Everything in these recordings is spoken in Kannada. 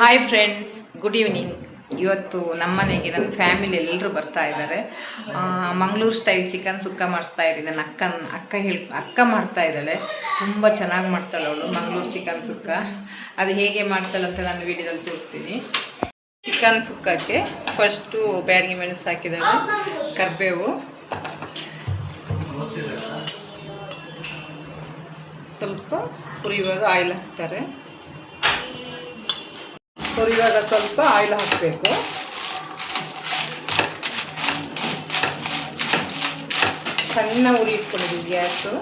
Hi friends, good evening. ಇವತ್ತು ನಮ್ಮ ಮನೆಗೆ ನನ್ನ ಫ್ಯಾಮಿಲಿ ಎಲ್ಲರೂ ಬರ್ತಾ ಇದ್ದಾರೆ. ಮಂಗಳೂರು ಸ್ಟೈಲ್ ಚಿಕನ್ ಸುಕ್ಕ ಮಾಡಿಸ್ತಾ ಇದ್ದೀನಿ. ನನ್ನ ಅಕ್ಕ ಮಾಡ್ತಾ ಇದ್ದಾಳೆ. ತುಂಬ ಚೆನ್ನಾಗಿ ಮಾಡ್ತಾಳೆ ಅವಳು ಮಂಗಳೂರು ಚಿಕನ್ ಸುಕ್ಕ. ಅದು ಹೇಗೆ ಮಾಡ್ತಾಳೆ ಅಂತ ನಾನು ವಿಡಿಯೋದಲ್ಲಿ ತೋರಿಸ್ತೀನಿ. ಚಿಕನ್ ಸುಕ್ಕಕ್ಕೆ ಫಸ್ಟು ಬ್ಯಾಡಗಿ ಮೆಣಸು ಹಾಕಿದ್ದಾಳೆ, ಕರಿಬೇವು, ಸ್ವಲ್ಪ ಹುರಿಯುವಾಗ ಆಯಿಲ್ ಹಾಕ್ತಾರೆ. ಹುರಿಯುವಾಗ ಸ್ವಲ್ಪ ಆಯಿಲ್ ಹಾಕಬೇಕು. ಸಣ್ಣ ಉರಿ ಇಟ್ಕೊಂಡಿದ್ದೀವಿ ಗ್ಯಾಸು.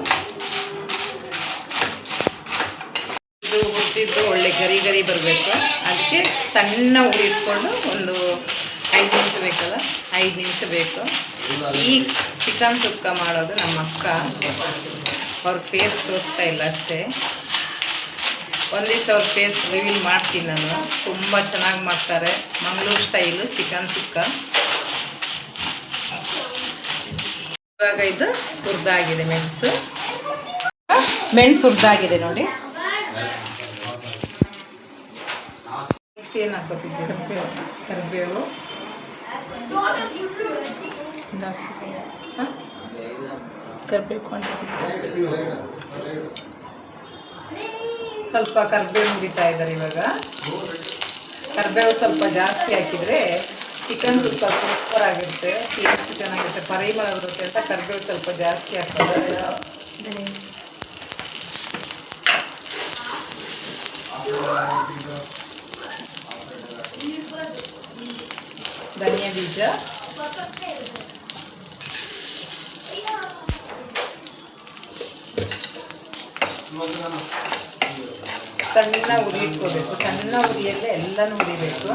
ಇದು ಹುಟ್ಟಿದ್ದು ಒಳ್ಳೆ ಗರಿ ಗರಿ ಬರಬೇಕು. ಅದಕ್ಕೆ ಸಣ್ಣ ಉರಿ ಇಟ್ಕೊಂಡು ಒಂದು 5 ನಿಮಿಷ ಬೇಕಲ್ಲ, 5 ನಿಮಿಷ ಬೇಕು. ಈ ಚಿಕನ್ ಸುಕ್ಕ ಮಾಡೋದು ನಮ್ಮ ಅಕ್ಕ. ಅವ್ರ ಫೇಸ್ ತೋರಿಸ್ತಾ ಇಲ್ಲ ಅಷ್ಟೇ. ಒಂದು ದಿವಸ ಅವ್ರ ಫೇಸ್ ರಿವೀಲ್ ಮಾಡ್ತೀನಿ ನಾನು. ತುಂಬ ಚೆನ್ನಾಗಿ ಮಾಡ್ತಾರೆ ಮಂಗಳೂರು ಸ್ಟೈಲು ಚಿಕನ್ ಸುಕ್ಕ. ಇವಾಗ ಇದು ಹುರಿದಾಗಿದೆ ಮೆಣಸು ಹುರಿದಾಗಿದೆ ನೋಡಿ. ನೆಕ್ಸ್ಟ್ ಏನು ಹಾಕೋತಿದ್ದೀವಿ? ಕರಿಬೇವು, ಸ್ವಲ್ಪ ಕರಿಬೇವು ಹುರಿತಾ ಇದ್ದಾರೆ. ಇವಾಗ ಕರಿಬೇವು ಸ್ವಲ್ಪ ಜಾಸ್ತಿ ಹಾಕಿದರೆ ಚಿಕನ್ ಸುಕ್ಕ ಸೂಪರ್ ಆಗಿರುತ್ತೆ, ಟೇಸ್ಟ್ ಚೆನ್ನಾಗಿರುತ್ತೆ, ಪರಿಮಳ ಬರುತ್ತೆ ಅಂತ ಕರಿಬೇವು ಸ್ವಲ್ಪ ಜಾಸ್ತಿ ಹಾಕ್ತಾರೆ. ಧನಿಯಾ ಬೀಜ, ಸಣ್ಣ ಉರಿ ಇಟ್ಕೋಬೇಕು. ಸಣ್ಣ ಉರಿಯಲ್ಲೇ ಎಲ್ಲನೂ ಹುರಿಬೇಕು.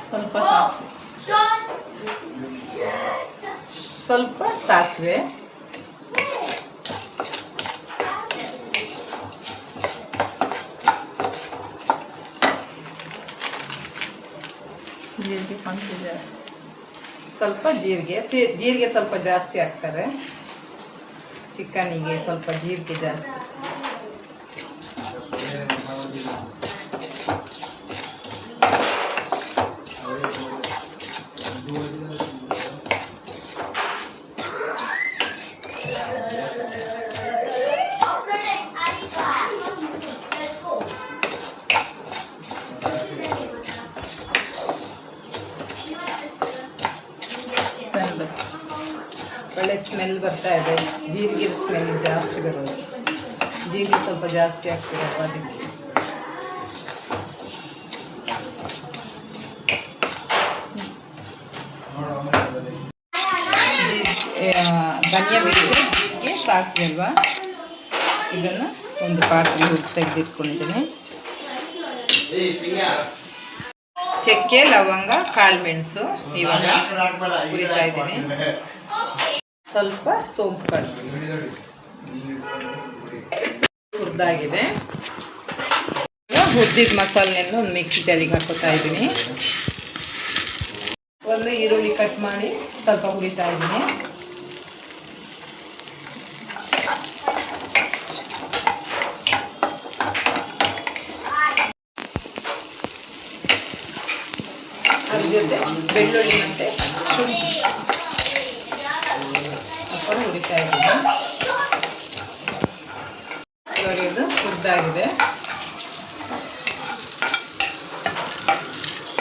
ಸ್ವಲ್ಪ ಸಾಸಿವೆ, ಸ್ವಲ್ಪ ಜೀರಿಗೆ ಸ್ವಲ್ಪ ಜಾಸ್ತಿ ಹಾಕ್ತಾರೆ ಚಿಕನಿಗೆ. ಸ್ವಲ್ಪ ಜೀರಿಗೆ ಜಾಸ್ತಿ. ಒಳ್ಳೆ ಸ್ಮೆಲ್ ಬರ್ತಾ ಇದೆ. ಜೀರಿಗೆ ಸ್ಮೆಲ್ ಜಾಸ್ತಿ ಬರೋದು. ಜೀರಿಗೆ ಸ್ವಲ್ಪ ಜಾಸ್ತಿ ಹಾಕ್ತಿರಲ್ಲ ಅದಕ್ಕೆ. ಧನಿಯಾ ಬೀಜಕ್ಕೆ ಸಾಸಿವೆ ಅಲ್ವಾ, ಇದನ್ನು ಒಂದು ಪಾತ್ರೆ ತೆಗೆದಿಟ್ಕೊಂಡಿದ್ದೀನಿ. ಚಕ್ಕೆ, ಲವಂಗ, ಕಾಳುಮೆಣಸು ಇವಾಗ ಹುರಿತಾ ಇದ್ದೀನಿ. ಸ್ವಲ್ಪ ಸೋಂಪು ಕಾಳು ಹುರಿದಾಗಿದೆ. ಹುರಿದಿದ್ದ ಮಸಾಲೆಯನ್ನು ಒಂದು ಮಿಕ್ಸಿ ಜಾರಿಗೆ ಹಾಕೋತಾ ಇದ್ದೀನಿ. ಒಂದು ಈರುಳ್ಳಿ ಕಟ್ ಮಾಡಿ ಸ್ವಲ್ಪ ಹುರಿತಾ ಇದ್ದೀನಿ. ಅದ್ರ ಜೊತೆ ಬೆಳ್ಳುಳ್ಳಿ ಮತ್ತು ಶುಂಠಿ ಹಾಕೊಂಡು ಹುರಿತಾ ಇದ್ದೀನಿ. ಇವಾಗ ಇದು ಹುರಿದಾಗಿದೆ.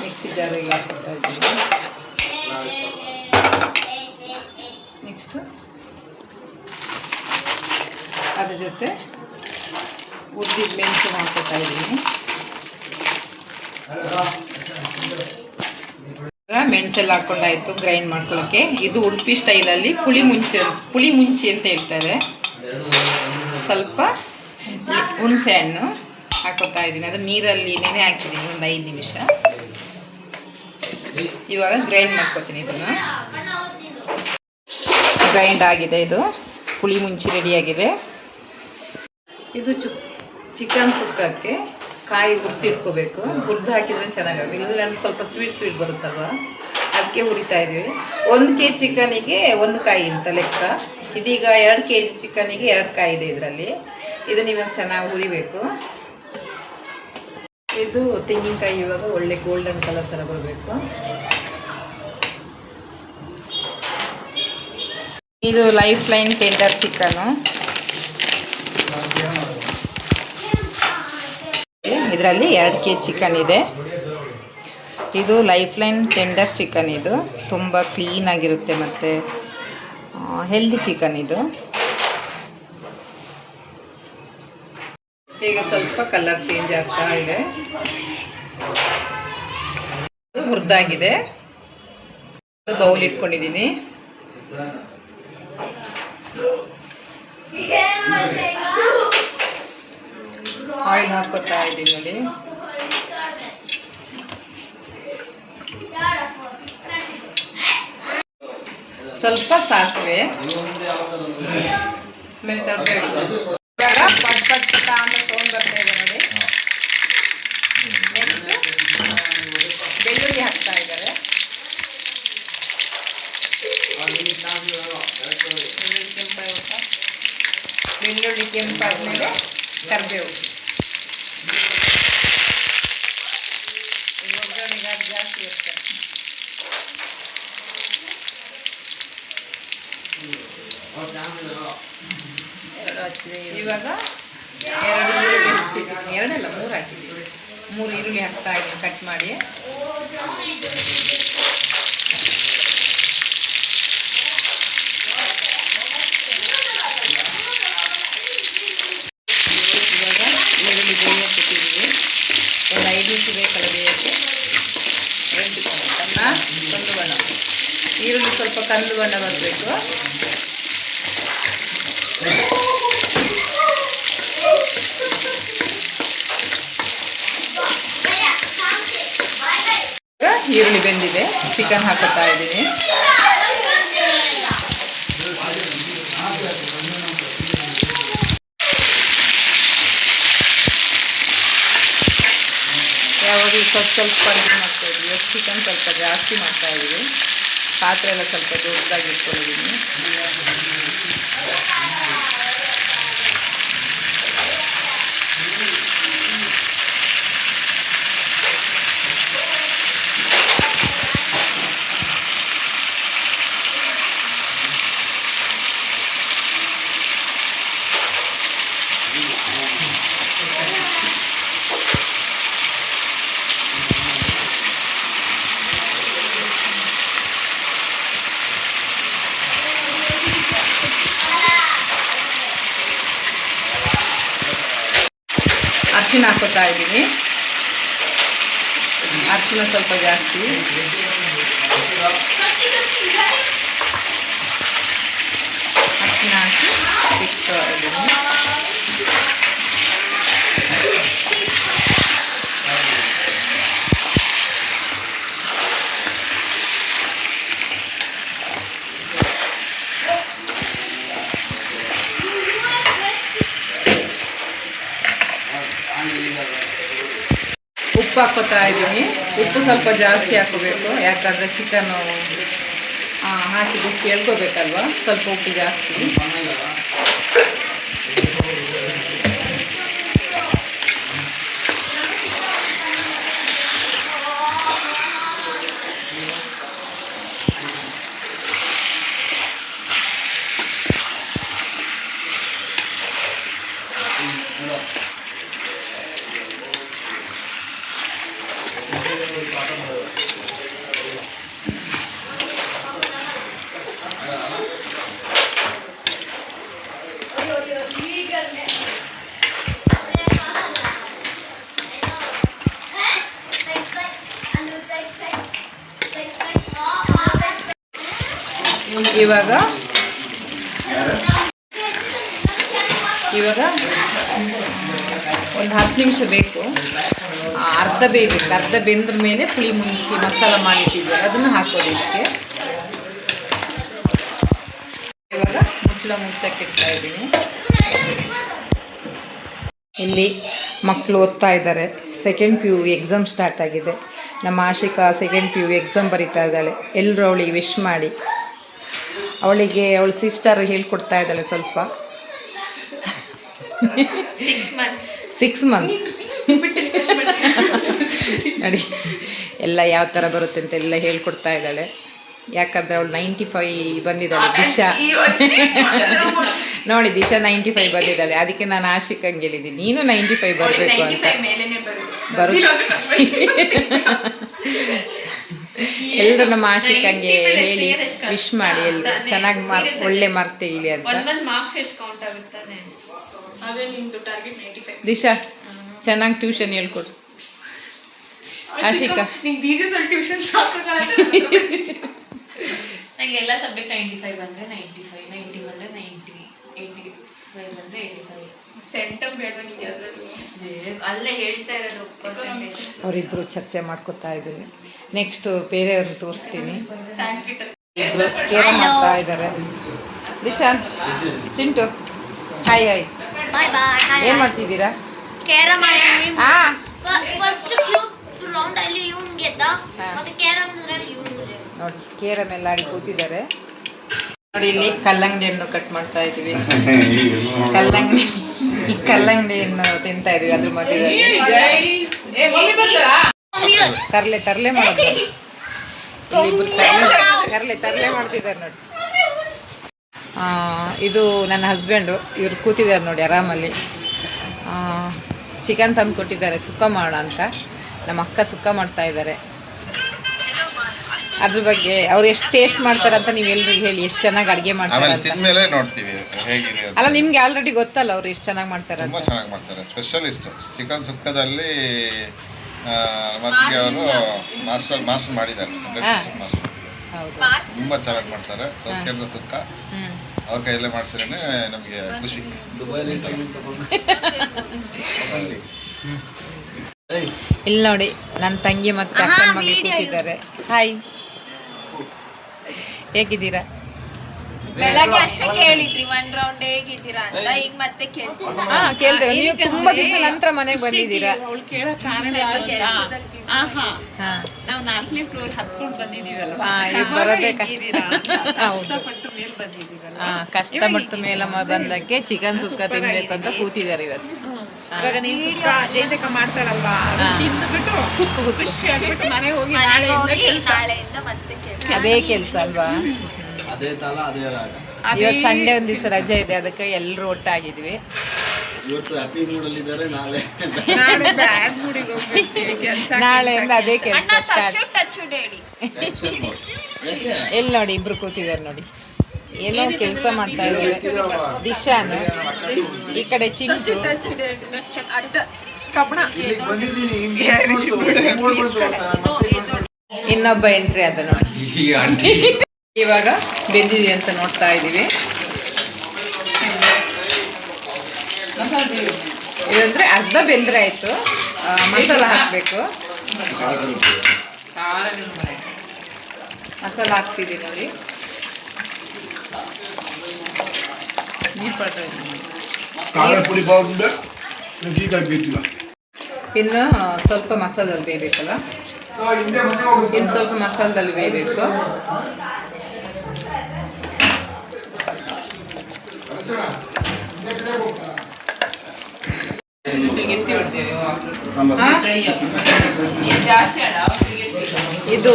ಮಿಕ್ಸಿ ಜಾರಿಗೆ ಹಾಕ್ತಾ ಇದ್ದೀನಿ. ನೆಕ್ಸ್ಟು ಅದ್ರ ಜೊತೆ ಹುರಿದಿದ್ದ ಮೆಣಸು ಹಾಕ್ತಾ ಇದ್ದೀನಿ. ಮೆಣಸೆಲ್ಲ ಹಾಕ್ಕೊಂಡಾಯಿತು ಗ್ರೈಂಡ್ ಮಾಡ್ಕೊಳ್ಳೋಕ್ಕೆ. ಇದು ಉಡುಪಿ ಸ್ಟೈಲಲ್ಲಿ ಪುಳಿ ಮುಂಚಿ ಅಂತ ಹೇಳ್ತಾರೆ. ಸ್ವಲ್ಪ ಹುಣಸೆ ಹಣ್ಣು ಹಾಕೋತಾ ಇದ್ದೀನಿ. ಅದು ನೀರಲ್ಲಿ ನೆನೆ ಹಾಕಿದ್ದೀನಿ ಒಂದು 5 ನಿಮಿಷ. ಇವಾಗ ಗ್ರೈಂಡ್ ಮಾಡ್ಕೊತೀನಿ. ಇದನ್ನು ಗ್ರೈಂಡ್ ಆಗಿದೆ. ಇದು ಪುಳಿ ಮುಂಚಿ ರೆಡಿಯಾಗಿದೆ. ಇದು ಚಿಕನ್ ಸುಕ್ಕಕ್ಕೆ ಕಾಯಿ ಹುರಿದಿಟ್ಕೋಬೇಕು. ಹುರಿದು ಹಾಕಿದ್ರೆ ಚೆನ್ನಾಗಾಗುತ್ತೆ. ಇಲ್ಲ ಸ್ವಲ್ಪ ಸ್ವೀಟ್ ಬರುತ್ತಲ್ವ, ಅದಕ್ಕೆ ಹುರಿತಾ ಇದ್ದೀವಿ. 1 kg ಚಿಕನಿಗೆ 1 ಕಾಯಿ ಅಂತ ಲೆಕ್ಕ. ಇದೀಗ 2 kg ಚಿಕನಿಗೆ 2 ಕಾಯಿ ಇದೆ ಇದರಲ್ಲಿ. ಇದನ್ನು ಇವಾಗ ಚೆನ್ನಾಗಿ ಹುರಿಬೇಕು. ಇದು ತೆಂಗಿನಕಾಯಿ ಇವಾಗ ಒಳ್ಳೆ ಗೋಲ್ಡನ್ ಕಲರ್ ಥರ ಬರಬೇಕು. ಇದು ಲೈಫ್ ಲೈನ್ ಟೆಂಡರ್ ಚಿಕನು. ಇದರಲ್ಲಿ 2 kg ಚಿಕನ್ ಇದೆ. ಇದು ಲೈಫ್ ಲೈನ್ ಟೆಂಡರ್ ಚಿಕನ್. ಇದು ತುಂಬ ಕ್ಲೀನಾಗಿರುತ್ತೆ ಮತ್ತು ಹೆಲ್ದಿ ಚಿಕನ್. ಇದು ಈಗ ಸ್ವಲ್ಪ ಕಲರ್ ಚೇಂಜ್ ಆಗ್ತಾ ಇದೆ. ಹುರಿದಾಗಿದೆ. ಬೌಲ್ ಇಟ್ಕೊಂಡಿದ್ದೀನಿ. ಆಯಿಲ್ ಹಾಕೋತಾ ಇದ್ದೀನಿ ನೋಡಿ. ಸ್ವಲ್ಪ ಸಾಸಿವೆ ಆಮೇಲೆ ತರಬೇಕು. ಇವಾಗ ಪಟ್ ಪಟ್ ಪಟ ಅಂತ ಸೌಂಡ್ ಬರ್ತಾ ಇದೆ ನೋಡಿ. ನೆಕ್ಸ್ಟ್ ಬೆಳ್ಳುಳ್ಳಿ ಹಾಕ್ತಾ ಇದ್ದಾರೆ. ಬೆಳ್ಳುಳ್ಳಿ ಕೆಂಪಾದ್ಮೇಲೆ ಕರಿಬೇವು. ಒಗ್ಗರಣೆಗೆ ಜಾಸ್ತಿ ಇರುತ್ತೆ. ಇವಾಗ 2 ಈರುಳ್ಳಿ ಹೆಚ್ಚಿದ್ದೀನಿ. 2 ಅಲ್ಲ 3 ಹಾಕಿದ್ದೀನಿ. 3 ಈರುಳ್ಳಿ ಹಾಕ್ತಾ ಇದ್ದೀನಿ ಕಟ್ ಮಾಡಿ. ಇವಾಗ ಈರುಳ್ಳಿ ಬೇಯಕ್ಕೆ ಇಟ್ಟಿದ್ದೀವಿ. ಒಂದು 5 ನಿಮಿಷ ಬೇಕಲ್ಲ ಬೇಯಕ್ಕೆ. ಕಂದು ಬಣ್ಣ. ಈರುಳ್ಳಿ ಸ್ವಲ್ಪ ಕಂದು ಬಣ್ಣ ಬರಬೇಕು. ಈರುಳ್ಳಿ ಬೆಂದಿದೆ. ಚಿಕನ್ ಹಾಕುತ್ತಾ ಇದ್ದೀನಿ. ಯಾವಾಗ ಸ್ವಲ್ಪ ಅಡುಗೆ ಮಾಡ್ತಾ ಇದ್ವಿ. ಚಿಕನ್ ಸ್ವಲ್ಪ ಜಾಸ್ತಿ ಮಾಡ್ತಾ ಇದ್ದೀವಿ. ಪಾತ್ರೆ ಎಲ್ಲ ಸ್ವಲ್ಪ ದೊಡ್ಡದಾಗಿ ಇಟ್ಕೊಂಡಿದ್ದೀನಿ. ಅರಿಶಿನ ಹಾಕೋತಾ ಇದ್ದೀನಿ. ಅರಿಶಿನ ಸ್ವಲ್ಪ ಜಾಸ್ತಿ. ಅರಿಶಿನ ಹಾಕಿ ಬಿಸ್ತಾ ಇದ್ದೀನಿ. ಉಪ್ಪು ಹಾಕೋತಾ ಇದ್ದೀನಿ. ಉಪ್ಪು ಸ್ವಲ್ಪ ಜಾಸ್ತಿ ಹಾಕೋಬೇಕು. ಯಾಕಂದರೆ ಚಿಕನ್ನು ಹಾಕಿದ್ದು ಉಪ್ಪು ಎಳ್ಕೋಬೇಕಲ್ವ. ಸ್ವಲ್ಪ ಉಪ್ಪು ಜಾಸ್ತಿ. ಇವಾಗ ಒಂದು 10 ನಿಮಿಷ ಬೇಕು. ಅರ್ಧ ಬೇಯಬೇಕು. ಅರ್ಧ ಬೆಂದ್ರ ಮೇಲೆ ಪುಳಿ ಮುಂಚಿ ಮಸಾಲ ಮಾಡಿಟ್ಟಿದ್ದೀವಿ ಅದನ್ನು ಹಾಕೋದು ಇದಕ್ಕೆ. ಇವಾಗ ಮುಚ್ಚಕ್ಕೆ ಇಡ್ತಾ ಇದ್ದೀನಿ. ಇಲ್ಲಿ ಮಕ್ಕಳು ಓದ್ತಾ ಇದ್ದಾರೆ. Second P U exam start ಆಗಿದೆ. ನಮ್ಮ Ashika second P U exam ಬರೀತಾ ಇದ್ದಾಳೆ. ಎಲ್ಲರೂ ಅವಳಿಗೆ ವಿಶ್ ಮಾಡಿ. ಅವಳ ಸಿಸ್ಟರ್ ಹೇಳ್ಕೊಡ್ತಾ ಇದ್ದಾಳೆ ಸ್ವಲ್ಪ. 6 ಮಂತ್ಸ್ ನೋಡಿ ಎಲ್ಲ ಯಾವ ಥರ ಬರುತ್ತೆ ಅಂತ ಎಲ್ಲ ಹೇಳ್ಕೊಡ್ತಾ ಇದ್ದಾಳೆ. ಯಾಕಂದರೆ ಅವಳು 95 ಬಂದಿದ್ದಾಳೆ. ದಿಶಾ 95 ಬಂದಿದ್ದಾಳೆ. ಅದಕ್ಕೆ ನಾನು ಆಶಿಕಂಗೆ ಹೇಳಿದ್ದೀನಿ ನೀನು 95 ಬರಬೇಕು ಅಂತ. ಎಲ್ಲರೂ ನಮ್ಮ ಆಶಿಕಂಗೆ ಹೇಳಿ ವಿಶ್ ಮಾಡಿ. ಎಲ್ಲರೂ ಚೆನ್ನಾಗಿ ಒಳ್ಳೆ ಮಾರ್ಕ್ ತೆಗೀಲಿ ಅಂತ. ದಿಶಾ ಚೆನ್ನಾಗಿ ಟ್ಯೂಷನ್ ಹೇಳ್ಕೊಡು. ಆಶಿಕಾ ನಂಗೆ ಎಲ್ಲ ಸಬ್ಜೆಕ್ಟ್ 95 ಬಂದರೆ 95, 90 ಬಂದರೆ 90, 85 ಬಂದರೆ 85. ಸೆಂಟಮ್ ಬೇಡವಾ ನಿಮಗೆ? ಅಲ್ಲೇ ಹೇಳ್ತಾ ಇರೋದು ಪರ್ಸೆಂಟೇಜ್. ಅವರಿಬ್ಬರು ಚರ್ಚೆ ಮಾಡ್ಕೊತಾ ಇದ್ದೀನಿ. ನೆಕ್ಸ್ಟು ಬೇರೆಯವ್ರನ್ನ ತೋರಿಸ್ತೀನಿ. ಇಬ್ಬರು ಕೇರ ಮಾಡ್ತಾ ಇದ್ದಾರೆ. Dishan, Chintu, hi hi. ಏನು ಮಾಡ್ತಿದ್ದೀರಾ? ಫಸ್ಟ್ ಕ್ಯೂಬ್ ರೌಂಡ್ ಅಲ್ಲಿ ಇವನ್ ಗೆದ್ದ, ಮತ್ತೆ ಕ್ಯಾರಮ್ ನೋಡಿ ಕೇರಮ್ ಎಲ್ಲ ಆಡಿ ಕೂತಿದ್ದಾರೆ. ನೋಡಿ ಇಲ್ಲಿ ಕಲ್ಲಂಗಡಿ ಹಣ್ಣು ಕಟ್ ಮಾಡ್ತಾ ಇದೀವಿ. ಕಲ್ಲಂಗಡಿ ಹಣ್ಣು ತಿಂತಾ ಇದೀವಿ. ಅದ್ರ ಮಧ್ಯದಲ್ಲಿ ತರ್ಲೆ ಮಾಡೋದು. ತರ್ಲೆ ಮಾಡ್ತಿದ್ದಾರೆ ನೋಡಿ. ಇದು ನನ್ನ ಹಸ್ಬೆಂಡು. ಇವ್ರು ಕೂತಿದ್ದಾರೆ ನೋಡಿ ಆರಾಮಲ್ಲಿ. ಚಿಕನ್ ತಂದು ಕೊಟ್ಟಿದ್ದಾರೆ ಸುಕ್ಕ ಮಾಡೋಣ ಅಂತ. ನಮ್ಮ ಅಕ್ಕ ಸುಕ್ಕ ಮಾಡ್ತಾ ಇದ್ದಾರೆ. ಅದ್ರ ಬಗ್ಗೆ ಅವ್ರು ಎಷ್ಟು ಟೇಸ್ಟ್ ಮಾಡ್ತಾರೆ ಅಂತ ನೀವು ಎಲ್ರಿಗೂ ಹೇಳಿ. ಎಷ್ಟು ಚೆನ್ನಾಗಿ ಅಡುಗೆ ಮಾಡ್ತಾರೆ ಅಂತ. ಅಲ್ಲ, ನಿಮ್ಗೆ ಆಲ್ರೆಡಿ ಗೊತ್ತಲ್ಲ ಅವ್ರು ಎಷ್ಟು ಚೆನ್ನಾಗಿ ಮಾಡ್ತಾರೆ ಅಂತ. ಚೆನ್ನಾಗಿ ಮಾಡ್ತಾರೆ. ಸ್ಪೆಷಲಿಸ್ಟ್ ಚಿಕನ್ ಸುಕ್ಕದಲ್ಲಿ ಮತ್ತೆ ಅವರು ಮಾಸ್ಟರ್ ಮಾಡಿದ್ದಾರೆ. ಹೌದು, ತುಂಬ ಚೆನ್ನಾಗಿ ಮಾಡ್ತಾರೆ. ಸೌಖ್ಯದ ಸುಕ್ಕ ಅವ್ರ ಕೈಯಲ್ಲೇ ಮಾಡಿಸಿದ್ರೆ ನಮಗೆ ಖುಷಿ. ಇಲ್ಲಿ ನೋಡಿ ನನ್ನ ತಂಗಿ ಮತ್ತೆ ಅಕ್ಕನ ಮಗಳು ಕೂತಿದ್ದಾರೆ. ಹಾಯ್, ಹೇಗಿದ್ದೀರಾ? ಬೆಳಗ್ಗೆ ಅಷ್ಟೇ ಕೇಳಿದ್ರಿ 1 ರೌಂಡ್ ಹೇಗಿದ್ದೀರಾ ಅಂತ. ಈಗ ಮತ್ತೆ ಕೇಳ್ತೇವೆ. ನೀವು ತುಂಬಾ ದಿವಸ ನಂತರ ಮನೆಗೆ ಬಂದಿದ್ದೀರಾ. ನಾವು 4ನೇ ಫ್ಲೋರ್ ಹತ್ಕೊಂಡು ಬಂದಿದ್ದೀವಲ್ಲ, ಈಗ ಬರೋದೇ ಕಷ್ಟ. ಹೌದು, ಕಷ್ಟಪಟ್ಟು ಮೇಲೆ ಬಂದಕ್ಕೆ ಚಿಕನ್ ಸುಕ್ಕ ತಿನ್ಬೇಕು ಅಂತ ಕೂತಿದ್ದಾರೆ ಇವತ್ತು. ಇವಾಗ ನೀನು ಸುಕ್ಕ ಜೈತಕ ಮಾಡ್ತಾಳಲ್ವಾ, ತಿಂದ್ಬಿಟ್ಟು ಖುಷಿ ಆಗ್ಬಿಟ್ಟು ಮನೆಗೆ ಹೋಗಿ ನಾಳೆಯಿಂದ ಮತ್ತೆ ಅದೇ ಕೆಲಸ ಅಲ್ವಾ. ಇವತ್ತು ಸಂಡೇ ಒಂದ್ ದಿವಸ ರಜೆ ಇದೆ, ಅದಕ್ಕೆ ಎಲ್ಲರೂ ಒಟ್ಟಾಗಿದ್ವಿ. ನಾಳೆಯಿಂದ ಅದೇ ಕೆಲಸ ಸ್ಟಾರ್ಟ್. ಎಲ್ಲಿ ನೋಡಿ ಇಬ್ರು ಕೂತಿದ್ದಾರೆ ನೋಡಿ, ಏನೋ ಕೆಲಸ ಮಾಡ್ತಾ ಇದ್ದಾರೆ. ದಿಶಾನ್ ಈ ಕಡೆ ಚಿಂಟು. ಇನ್ನೊಬ್ಬ ಎಂಟ್ರಿ ಅದ ನೋಡಿ. ಇವಾಗ ಬೆಂದಿದೆ ಅಂತ ನೋಡ್ತಾ ಇದ್ದೀವಿ. ಇದಂದ್ರೆ ಅರ್ಧ ಬೆಂದ್ರೆ ಆಯ್ತು. ಮಸಾಲ ಹಾಕಬೇಕು. ಮಸಾಲ ಹಾಕ್ತಿದ್ದೀವಿ ನೋಡಿ. ಇನ್ನು ಸ್ವಲ್ಪ ಮಸಾಲದಲ್ಲಿ ಬೇಯಬೇಕಲ್ಲ, ಇನ್ನು ಸ್ವಲ್ಪ ಮಸಾಲದಲ್ಲಿ ಬೇಯಬೇಕು. ಇದು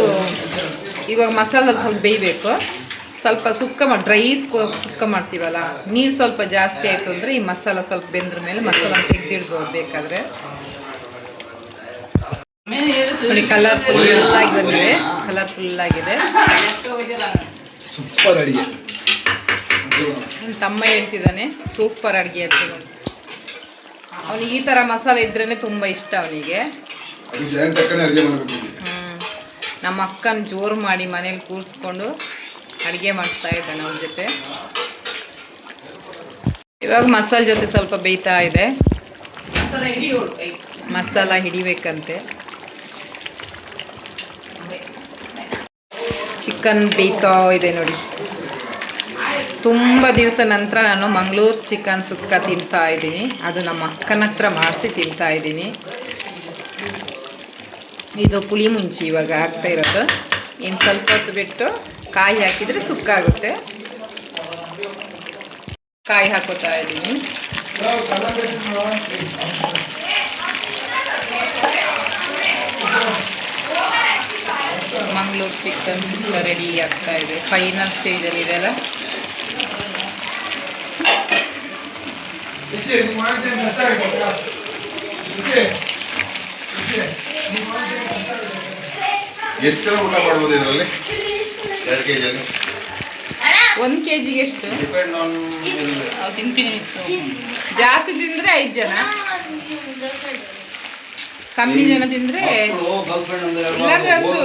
ಇವಾಗ ಮಸಾಲದಲ್ಲಿ ಸ್ವಲ್ಪ ಬೇಯಬೇಕು. ಸ್ವಲ್ಪ ಸುಕ್ಕ ಡ್ರೈ ಸುಕ್ಕ ಮಾಡ್ತೀವಲ್ಲ, ನೀರು ಸ್ವಲ್ಪ ಜಾಸ್ತಿ ಆಯಿತು ಅಂದರೆ ಈ ಮಸಾಲ ಸ್ವಲ್ಪ ಬೆಂದ್ರ ಮೇಲೆ ಮಸಾಲ ತೆಗೆದಿಡ್ಬೋದು ಬೇಕಾದರೆ. ನೋಡಿ ಕಲರ್ಫುಲ್ ಆಗಿ ಬಂದಿದೆ, ಕಲರ್ಫುಲ್ ಆಗಿದೆ. ಸೂಪರ್ ಅಡಿಗೆ. ನನ್ನ ತಮ್ಮ ಹೇಳ್ತಿದ್ದಾನೆ ಸೂಪರ್ ಅಡುಗೆ ಅಂತ ನೋಡಿ. ಅವನಿಗೆ ಈ ಥರ ಮಸಾಲೆ ಇದ್ರೇ ತುಂಬ ಇಷ್ಟ ಅವನಿಗೆ. ನಮ್ಮ ಅಕ್ಕನ ಜೋರು ಮಾಡಿ ಮನೇಲಿ ಕೂರಿಸ್ಕೊಂಡು ಅಡುಗೆ ಮಾಡಿಸ್ತಾ ಇದ್ದಾನೆ ಅವನ ಜೊತೆ. ಇವಾಗ ಮಸಾಲೆ ಜೊತೆ ಸ್ವಲ್ಪ ಬೇಯ್ತಾ ಇದೆ. ಮಸಾಲ ಹಿಡಿಬೇಕಂತೆ. ಚಿಕನ್ ಬೇಯ್ತಾ ಇದೆ ನೋಡಿ. ತುಂಬ ದಿವಸ ನಂತರ ನಾನು ಮಂಗಳೂರು ಚಿಕನ್ ಸುಕ್ಕ ತಿಂತಾ ಇದ್ದೀನಿ. ಅದು ನಮ್ಮ ಅಕ್ಕನ ಹತ್ರ ಮಾಡಿಸಿ ತಿಂತಾ ಇದ್ದೀನಿ. ಇದು ಪುಳಿ ಮುಂಚಿ ಇವಾಗ ಹಾಕ್ತಾ ಇರೋದು. ಇನ್ನು ಸ್ವಲ್ಪ ಹೊತ್ತು ಬಿಟ್ಟು ಕಾಯಿ ಹಾಕಿದರೆ ಸುಕ್ಕಾಗುತ್ತೆ. ಕಾಯಿ ಹಾಕೋತಾ ಇದ್ದೀನಿ. ಮಂಗಳೂರು ಚಿಕನ್ ಸುಕ್ಕ ರೆಡಿ ಆಗ್ತಾ ಇದೆ. ಫೈನಲ್ ಸ್ಟೇಜಲ್ಲಿ ಇದೆಲ್ಲ. ಎಷ್ಟು ಜನ ಊಟ ಮಾಡ್ಬೋದು ಇದರಲ್ಲಿ? 2 kg ಅಲ್ಲಿ 1 kg ಎಷ್ಟು? ತಿಂತೀನಿ ಜಾಸ್ತಿ ತಿಂದರೆ 5 ಜನ, ಕಮ್ಮಿ ಜನ ತಿಂದರೆ ಇಲ್ಲಾಂದ್ರೆ ಒಂದು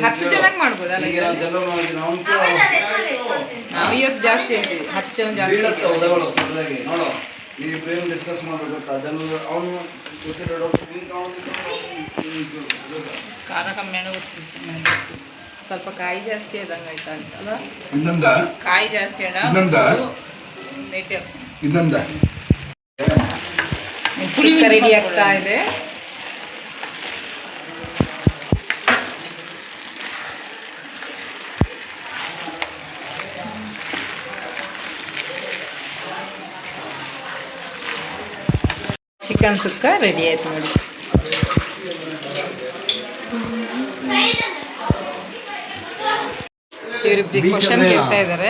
10 ಜನಕ್ಕೆ ಮಾಡ್ಬೋದಲ್ಲ ಇದರಲ್ಲಿ? ನಾವು ಇವತ್ತು ಜಾಸ್ತಿ ಇರ್ತೀವಿ, 10 ಜನ ಜಾಸ್ತಿ ಇದ್ದೀವಿ. ನೋಡು ನೀವು ಪ್ರೇಮ್ ಡಿಸ್ಕಸ್ ಮಾಡಬೇಕು ಅದನ್ನು ಅವನು ಖಾರ ಕಮ್ಮಿ ಸ್ವಲ್ಪ ಕಾಯಿ ಜಾಸ್ತಿ ಆದಂಗೆ ಆಯ್ತಾ ಅಂತಲ್ಲ? ಇನ್ನೊಂದ ಕಾಯಿ ಜಾಸ್ತಿ ಇನ್ನೊಂದ ಇನ್ನೊಂದ ಸುಕ್ಕ ರೆಡಿ ಆಗ್ತಾ ಇದೆ. ಚಿಕನ್ ಸುಕ್ಕ ರೆಡಿ ಆಯ್ತು ನೋಡಿ. ಇವರಿಬ್ರಿಗೆ ಕ್ವಶನ್ ಕೇಳ್ತಾ ಇದ್ದಾರೆ.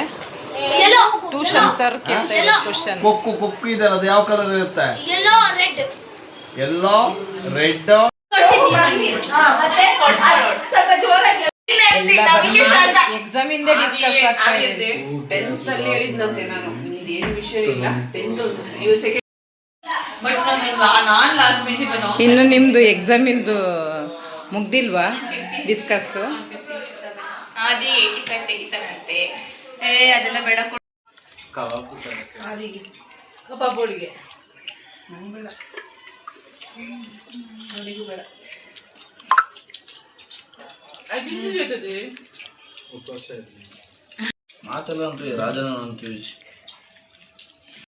ಟ್ಯೂಷನ್ ಸರ್ ಕೇಳ್ತಾ ಇದ್ದಾರೆ ಕ್ವಶನ್. ಕೊಕ್ಕು ಇದೆ, ಅದು ಯಾವ ಕಲರ್ ಇರುತ್ತೆ? Yellow red. Yellow, red. Exam ಇಂದ ಡಿಸ್ಕಸ್ ಆಗ್ತಾ ಇದೆ. 10th ಅಲ್ಲಿ ಹೇಳಿದ್ನಂತೆ ನಾನು, ನಿಮ್ದು ಏನು ವಿಷಯ ಇಲ್ಲ, 10th ಇವು ಸೆಕೆಂಡ್. ಬಟ್ ನಾನು ಲಾಸ್ಟ್ ಬೆಂಚಿಗೆ ಬಂದು ಇನ್ನು ನಿಮ್ದು ಎಕ್ಸಾಮ್ ಇಂದು ಮುಗ್ದಿಲ್ವಾ ಡಿಸ್ಕಸ್? ಆದಿ 85 ತೆಗಿತಾನಂತೆ. ಅದೆಲ್ಲ ಬೇಡ. ಕಬಾಬ್ ಹೋಳಿಗೆ ಬೇಡ. ಮಾತಲ್ಲ ಅಂತೀವಿ ರಾಜನ ಅಂತೀವಿ.